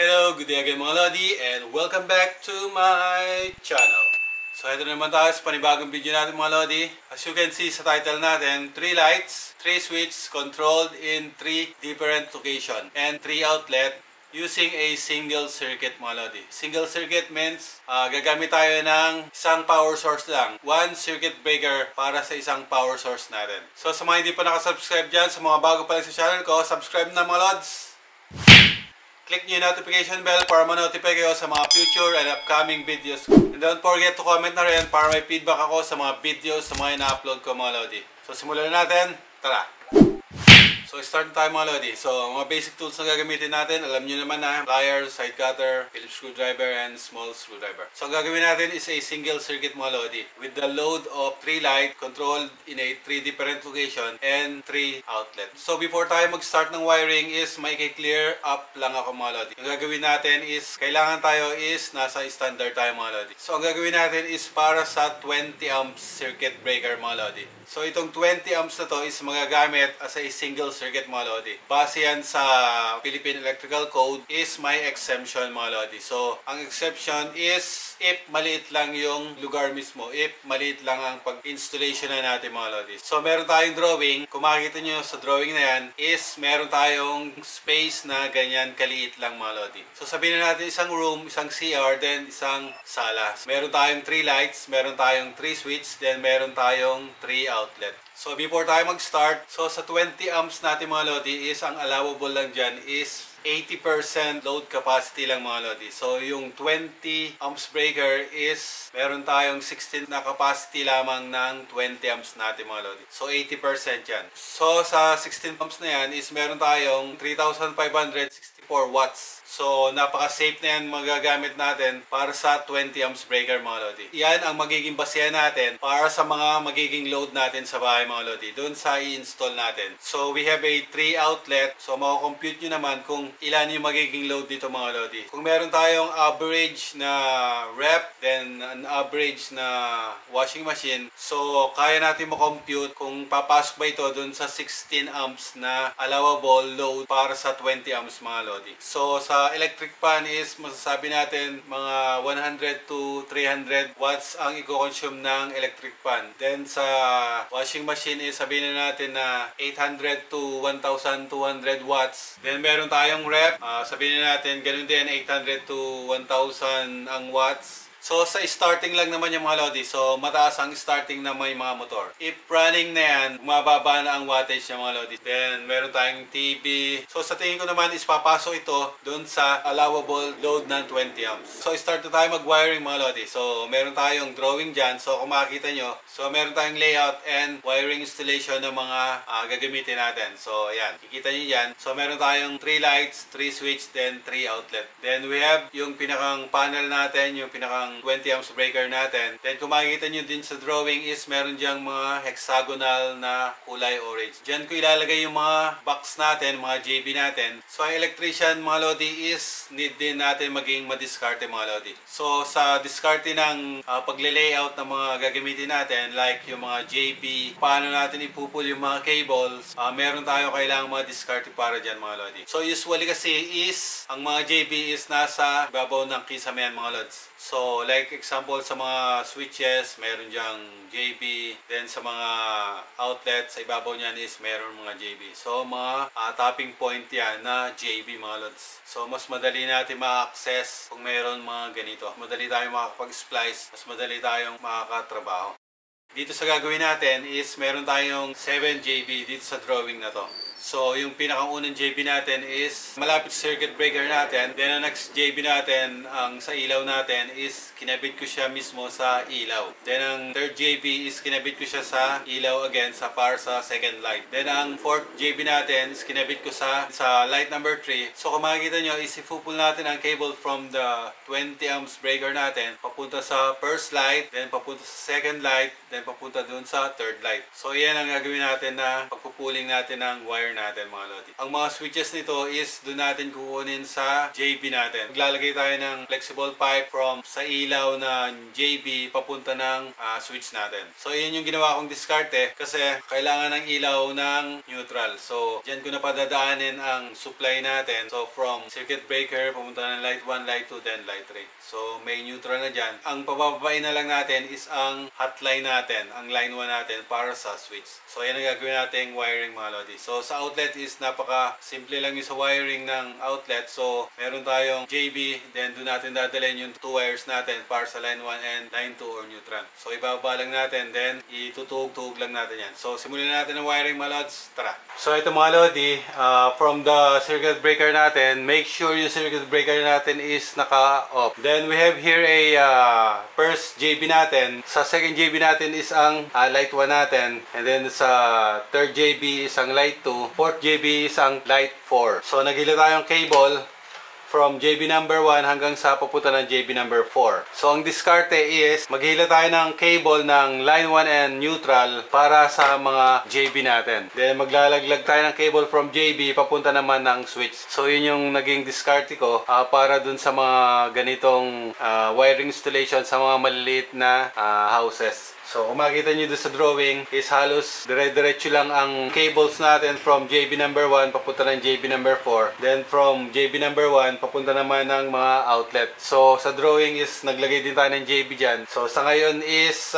Hello, good day again mga Lodi, and welcome back to my channel. So ito naman tayo sa panibagong video natin mga Lodi. As you can see sa title natin, 3 lights, 3 switches controlled in 3 different location and 3 outlet using a single circuit mga Lodi. Single circuit means gagamit tayo ng isang power source lang. One circuit breaker para sa isang power source natin. So sa mga hindi pa nakasubscribe dyan, sa mga bago pa lang sa channel ko, subscribe na mga Lods! Click nyo yung notification bell para ma-notify kayo sa mga future and upcoming videos. And don't forget to comment na rin para may feedback ako sa mga videos sa mga ina-upload ko mga Lodi. So simulan na natin. Tara! So start na tayo mga Lodi. So mga basic tools na gagamitin natin, alam nyo naman na pliers, side cutter, Phillips screwdriver, and small screwdriver. So ang gagawin natin is a single circuit mga Lodi with the load of 3 light controlled in a 3 different location and 3 outlet. So before tayo mag-start ng wiring is may clear up lang ako mga Lodi. Ang gagawin natin is, kailangan tayo is nasa standard tayo mga Lodi. So ang gagawin natin is para sa 20 amps circuit breaker mga Lodi. So itong 20 amps na to is magagamit as a single circuit mga Lodi. Base yan sa Philippine Electrical Code is may exemption mga Lodi. So ang exception is if maliit lang yung lugar mismo, if maliit lang ang pag-installation na natin mga Lodi. So meron tayong drawing, kung makikita nyo sa drawing na yan is meron tayong space na ganyan kaliit lang mga Lodi. So sabihin na natin isang room, isang CR, then isang sala. Meron tayong 3 lights, meron tayong 3 switch, then meron tayong 3 outlet. So before tayo mag-start, so sa 20 amps natin mga Lodi is ang allowable lang dyan is 80% load capacity lang mga Lodi. So yung 20 amps breaker is meron tayong 16 na capacity lamang ng 20 amps natin mga Lodi. So 80% yan. So sa 16 amps na yan is meron tayong 3,564 watts. So napaka-safe na yan magagamit natin para sa 20 amps breaker mga Lodi. Yan ang magiging basehan natin para sa mga magiging load natin sa bahay mga Lodi. Doon sa i-install natin. So we have a 3 outlet. So makakompute nyo naman kung ilan yung magiging load dito mga Lodi. Kung meron tayong average na rep, then an average na washing machine, so kaya natin makompute kung papasok ba ito dun sa 16 amps na allowable load para sa 20 amps mga Lodi. So sa electric pan is masasabi natin mga 100 to 300 watts ang i-consume ng electric pan. Then sa washing machine is sabihin na natin na 800 to 1,200 watts. Then meron tayong rep, sabihin na natin ganun din 800 to 1,000 ang watts. So sa starting lang naman yung mga Lodi. So mataas ang starting na may mga motor. If running na yan, mababa na ang wattage ng mga Lodi. Then meron tayong TV. So sa tingin ko naman is papasok ito dun sa allowable load ng 20 amps. So start na tayo mag-wiring mga Lodi. So meron tayong drawing dyan. So kung makikita nyo, so meron tayong layout and wiring installation ng mga gagamitin natin. So ayan, kikita nyo yan. So meron tayong 3 lights, 3 switch, then 3 outlet. Then we have yung pinakang panel natin, yung pinakang 20 amps breaker natin. Then kung makikita nyo din sa drawing is meron dyang mga hexagonal na kulay orange. Diyan ko ilalagay yung mga box natin, mga JB natin. So ang electrician mga Lodi is need din natin maging madiskarte mga Lodi. So sa diskarte ng pagle-layout ng mga gagamitin natin like yung mga JB, paano natin ipupul yung mga cables, meron tayo kailangang mga diskarte para dyan mga Lodi. So usually kasi is ang mga JB is nasa babaw ng kisame mga Lods. So like example sa mga switches, meron dyang JB. Then sa mga outlet, sa ibabaw niyan is meron mga JB. So mga tapping point yan na JB mga Lods. So mas madali natin ma-access kung meron mga ganito. Madali tayong makakapag-splice, mas madali tayong makakatrabaho. Dito sa gagawin natin is meron tayong 7 JB dito sa drawing na to. So, yung pinakaunang JB natin is malapit circuit breaker natin. Then, ang next JB natin, ang sa ilaw natin is kinabit ko siya mismo sa ilaw. Then, ang third JB is kinabit ko siya sa ilaw again para sa second light. Then, ang fourth JB natin is kinabit ko sa light number 3. So, kung makikita nyo, is ipupul natin ang cable from the 20 amps breaker natin papunta sa first light, then papunta sa second light, then papunta dun sa third light. So, yan ang gagawin natin na pagpupuling natin ng wire wire natin mga lodi. Ang mga switches nito is doon natin kukunin sa JB natin. Maglalagay tayo ng flexible pipe from sa ilaw na JB papunta ng switch natin. So yun yung ginawa kong diskarte kasi kailangan ng ilaw ng neutral. So dyan ko na padadaanin ang supply natin. So from circuit breaker papunta ng light 1, light 2, then light 3. So may neutral na dyan. Ang pababain na lang natin is ang hotline natin, ang line 1 natin para sa switch. So yan ang gagawin natin wiring mga lodi. So sa outlet is napaka simple lang yung sa wiring ng outlet. So meron tayong JB, then doon natin dadalhin yung 2 wires natin para sa line 1 and line 2 or neutral. So ibaba lang natin, then itutug-tug lang natin yan. So simulan natin ang wiring mga lods. Tara! So ito mga lodi, from the circuit breaker natin, make sure yung circuit breaker natin is naka-off. Then we have here a first JB natin. Sa second JB natin is ang light 1 natin. And then sa third JB is ang light 2. Fourth JB is ang light 4. So naghila tayong cable from JB number 1 hanggang sa papunta ng JB number 4. So ang diskarte is maghila tayo ng cable ng line 1 and neutral para sa mga JB natin. Then maglalaglag tayo ng cable from JB papunta naman ng switch. So yun yung naging diskarte ko para dun sa mga ganitong wiring installation sa mga maliliit na houses. So, kung makikita nyo doon sa drawing is halos dire-diretso lang ang cables natin from JB number 1 papunta ng JB number 4. Then from JB number 1 papunta naman ng mga outlet. So, sa drawing is naglagay din tayo ng JB dyan. So, sa ngayon is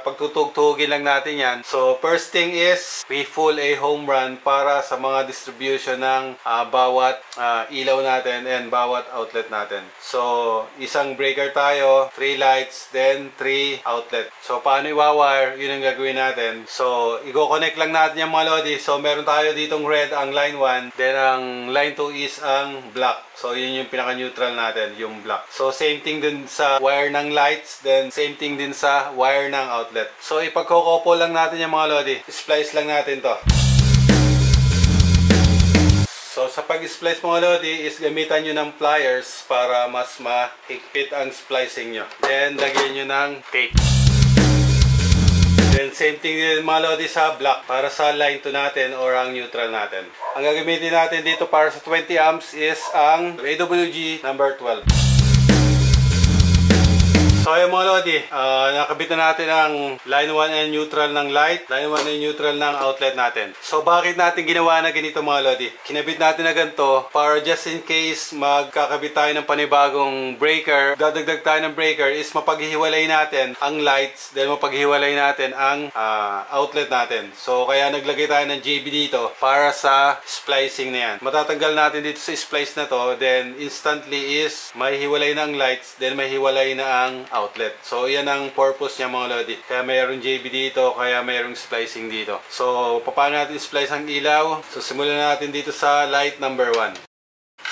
pagtutug-tugin lang natin yan. So, first thing is we full a home run para sa mga distribution ng bawat ilaw natin and bawat outlet natin. So, isang breaker tayo, 3 lights, then 3 outlet. So, paano i-wire, yun ang gagawin natin. So, i-connect lang natin yung mga lodi. So, meron tayo ditong red ang line 1. Then, ang line 2 is ang black. So, yun yung pinaka-neutral natin, yung black. So, same thing din sa wire ng lights. Then, same thing din sa wire ng outlet. So, ipagkokouple lang natin yung mga lodi. Splice lang natin to. So, sa pag-splice mga lodi is gamitan nyo ng pliers para mas mahigpit ang splicing nyo. Then, lagyan nyo ng tape. Then, same thing din mga lodi sa black para sa line 2 natin or ang neutral natin. Ang gagamitin natin dito para sa 20 amps is ang AWG number 12. So ayun mga lodi, nakabit na natin ang line 1 and neutral ng light, line 1 and neutral ng outlet natin. So bakit natin ginawa na ganito mga lodi? Kinabit natin na ganito para just in case magkakabit tayo ng panibagong breaker, dadagdag tayo ng breaker is mapaghiwalay natin ang lights, then mapaghiwalay natin ang outlet natin. So kaya naglagay tayo ng JB dito para sa splicing na yan. Matatanggal natin dito sa splice na to, then instantly is may hiwalay na ang lights, then may hiwalay na ang outlet. So, yan ang purpose niya mga lodi. Kaya mayroong JB dito, kaya mayroong splicing dito. So, paano natin splice ang ilaw? So, simulan natin dito sa light number 1.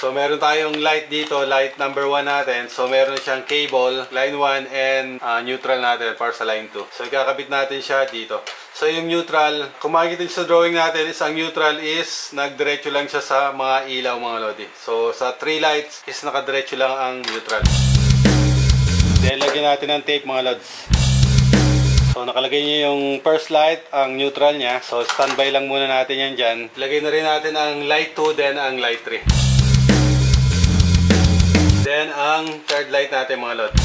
So, meron tayong light dito, light number 1 natin. So, meron siyang cable, line 1 and neutral natin para sa line 2. So, ikakabit natin siya dito. So, yung neutral, kung makikita sa drawing natin is ang neutral is nagdiretso lang siya sa mga ilaw mga lodi. So, sa 3 lights is nakadiretso lang ang neutral. Then, lagyan natin ng tape mga lods. So, nakalagay niya yung first light, ang neutral niya. So, standby lang muna natin yan dyan. Lagay na rin natin ang light 2, then ang light 3. Then, ang third light natin mga lods.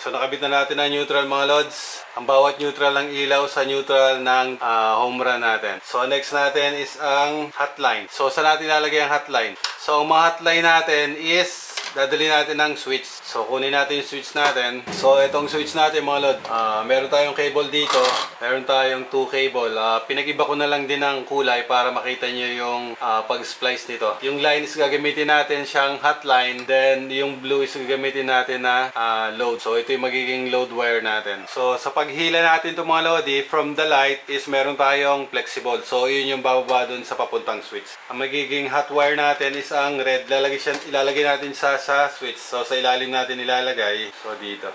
So, nakabit na natin ang neutral mga lods. Ang bawat neutral ng ilaw sa neutral ng home run natin. So, next natin is ang hotline. So, saan natin ilalagay ang hotline? So, ang mga hotline natin is dadali natin ng switch. So, kunin natin yung switch natin. So, itong switch natin mga lod, meron tayong cable dito. Meron tayong 2 cable. Pinag-iba ko na lang din ng kulay para makita nyo yung pag-splice nito. Yung line is gagamitin natin siyang hotline. Then, yung blue is gagamitin natin na load. So, ito yung magiging load wire natin. So, sa paghila natin itong mga lodi, from the light is meron tayong flexible. So, yun yung bababa dun sa papuntang switch. Ang magiging hot wire natin is ang red. Ilalagay natin sa switch. So, sa ilalim natin ilalagay. So, dito.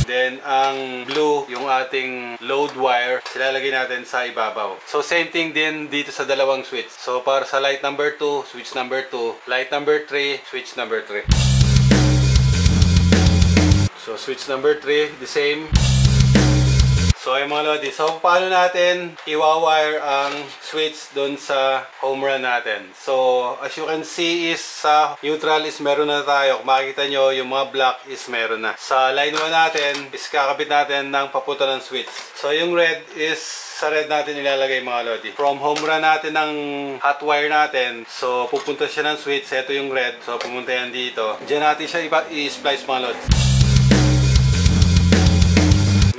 Then, ang blue, yung ating load wire, ilalagay natin sa ibabaw. So, same thing din dito sa dalawang switch. So, para sa light number 2, switch number 2. Light number 3, switch number 3. So, switch number 3, the same. So ay mga lodi, so paano natin i-wire ang switch dun sa home run natin? So as you can see is sa neutral is meron na tayo. Kung makikita nyo yung mga black is meron na. Sa line 1 natin is kakabit natin ng papunta ng switch. So yung red is sa red natin ilalagay mga lodi. From home run natin ng hot wire natin, so pupunta siya ng switch. Ito yung red, so pumunta yan dito. Diyan natin siya i-splice mga lods.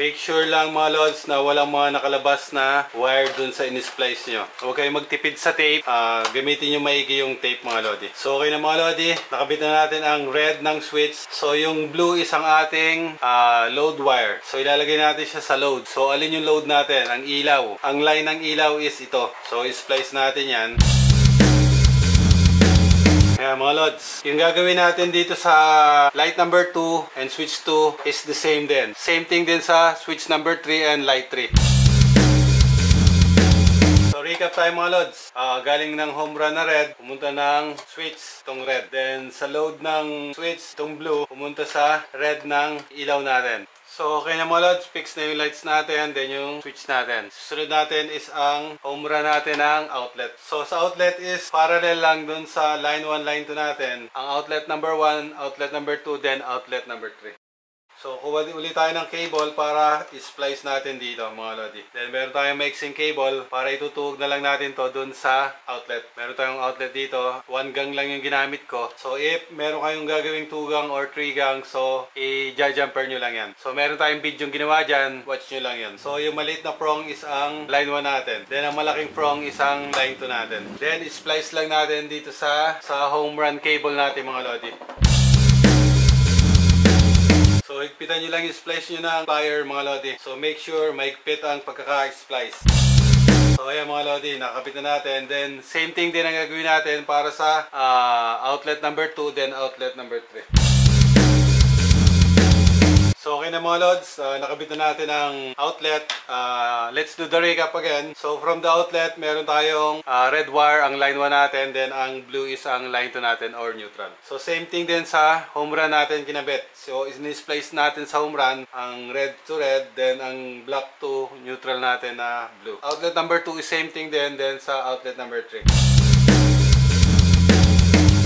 Make sure lang mga lods na walang mga nakalabas na wire dun sa in-splice nyo. Huwag kayong magtipid sa tape. Gamitin nyo maigi yung tape mga lodi. So okay na mga lodi, nakabit na natin ang red ng switch. So yung blue is ang ating load wire. So ilalagay natin siya sa load. So alin yung load natin? Ang ilaw. Ang line ng ilaw is ito. So i-splice natin yan. Kaya mga lods, yung gagawin natin dito sa light number 2 and switch 2 is the same din. Same thing din sa switch number 3 and light 3. So recap tayo mga lods. Galing ng home run na red, pumunta ng switch tong red. Then sa load ng switch tong blue, pumunta sa red ng ilaw natin. So okay na mga lods, fix na yung lights natin, then yung switch natin. Susunod natin is ang home run natin ng outlet. So sa outlet is parallel lang dun sa line 1, line 2 natin. Ang outlet number 1, outlet number 2, then outlet number 3. So kuha ulit tayo ng cable para i-splice natin dito mga lodi. Then meron tayong mixing cable para itutuog na lang natin to dun sa outlet. Meron tayong outlet dito, 1 gang lang yung ginamit ko. So if meron kayong gagawing 2 gang or 3 gang, so i-jumper nyo lang yan. So meron tayong video yung ginawa dyan, watch nyo lang yan. So yung maliit na prong is ang line 1 natin. Then ang malaking prong is ang line 2 natin. Then i-splice lang natin dito sa home run cable natin mga lodi. So, higpitan nyo lang yung splice nyo ng plier mga lodi. So, make sure mahigpit ang pagkaka-splice. So, ayan mga lodi, nakakabit na natin. Then, same thing din ang gagawin natin para sa outlet number 2, then outlet number 3. So, okay na mga lods, nakabit na natin ang outlet. Let's do the recap again. So, from the outlet, meron tayong red wire, ang line 1 natin, then ang blue is ang line 2 natin or neutral. So, same thing din sa home run natin kinabit. So, is-place natin sa home run, ang red to red, then ang black to neutral natin na blue. Outlet number 2 is same thing din, then sa outlet number 3.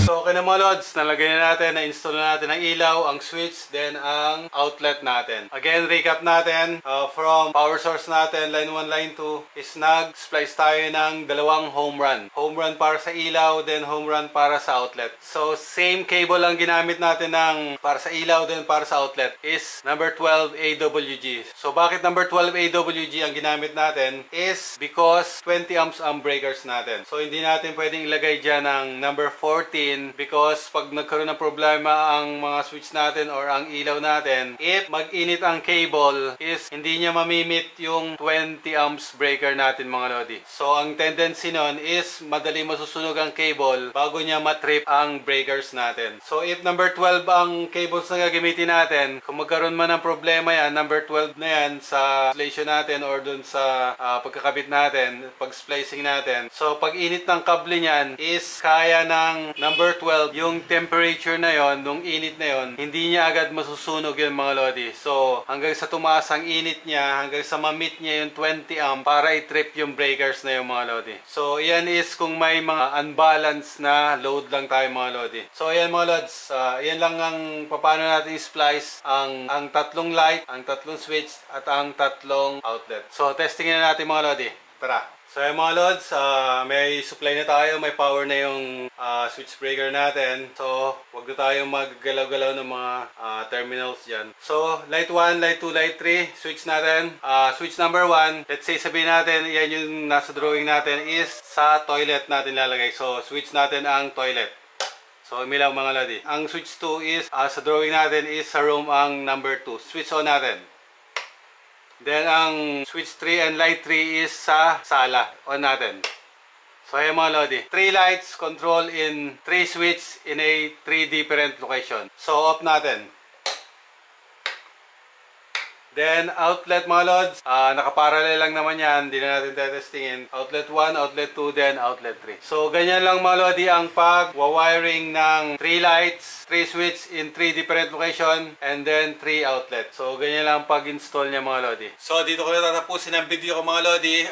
So okay na mga lods, nalagay na natin, na-install na natin ang ilaw, ang switch, then ang outlet natin. Again, recap natin, from power source natin, line 1, line 2, is nag-splice tayo ng dalawang home run. Home run para sa ilaw, then home run para sa outlet. So same cable lang ginamit natin ng para sa ilaw, then para sa outlet is number 12 AWG. So bakit number 12 AWG ang ginamit natin is because 20 amps ang breakers natin. So hindi natin pwedeng ilagay dyan ng number 14 because pag nagkaroon ng problema ang mga switch natin or ang ilaw natin, if mag-init ang cable is hindi niya mamimit yung 20 amps breaker natin mga lodi. So ang tendency nun is madali masusunog ang cable bago niya matrip ang breakers natin. So if number 12 ang cables na gagamitin natin, kung magkaroon man ng problema yan, number 12 na yan sa installation natin or dun sa pagkakabit natin, pag-splicing natin. So pag init ng kable niyan is kaya ng number 12, yung temperature na yon, nung init na yon, hindi niya agad masusunog yun mga lodi. So, hanggang sa tumaas ang init niya, hanggang sa ma-meet niya yung 20 amp para i-trip yung breakers na yung mga lodi. So, yan is kung may mga unbalanced na load lang tayo mga lodi. So, ayan mga lods, yan lang ang paano natin i-splice ang tatlong light, ang tatlong switch, at ang tatlong outlet. So, testing na natin mga lodi. Tara! So yung mga lods, may supply na tayo, may power na yung switch breaker natin. So wag na tayong maggalaw-galaw ng mga terminals dyan. So light 1, light 2, light 3, switch natin. Switch number 1, let's say sabihin natin, yan yung nasa drawing natin is sa toilet natin lalagay. So switch natin ang toilet. So umilaw mga lodi. Ang switch 2 is, sa drawing natin is sa room ang number 2. Switch on natin. Then, ang switch 3 and light 3 is sa sala. On natin. So, ayan mga lodi. 3 lights control in 3 switch in a 3 different location. So, off natin. Then outlet mga lods, nakaparallel lang naman yan, hindi na natin tetestingin. Outlet 1, outlet 2, then outlet 3. So ganyan lang mga lodi ang pag-wiring ng 3 lights, 3 switch in 3 different location, and then 3 outlet. So ganyan lang pag-install niya mga lodi. So dito ko na tatapusin ang video ko mga lodi.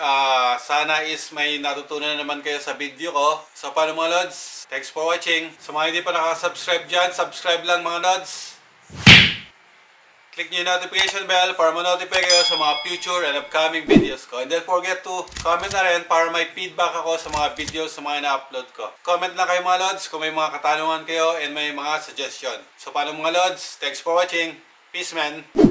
Sana is may natutunan naman kayo sa video ko. So paano mga lods? Thanks for watching. Sa mga hindi pa nakasubscribe dyan, subscribe lang mga lods. Click nyo yung notification bell para ma-notify kayo sa mga future and upcoming videos ko. And don't forget to comment na rin para may feedback ako sa mga videos sa mga na-upload ko. Comment lang kayo mga lods kung may mga katanungan kayo and may mga suggestion. So paano mga lods? Thanks for watching. Peace man!